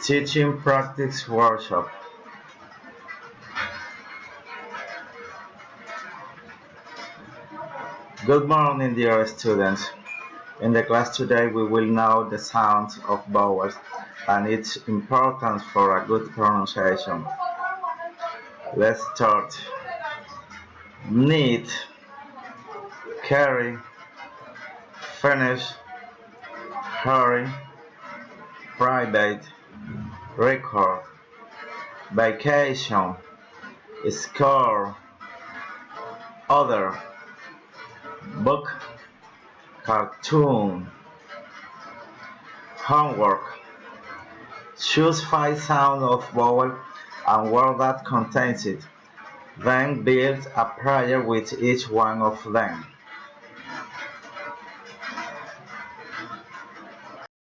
Teaching Practice Workshop. Good morning, dear students. In the class today, we will know the sounds of vowels and its importance for a good pronunciation. Let's start. Need, carry, finish, hurry, private, record, vacation, score, other, book, cartoon, homework. Choose 5 sounds of vowel and word that contains it. Then build a prayer with each one of them.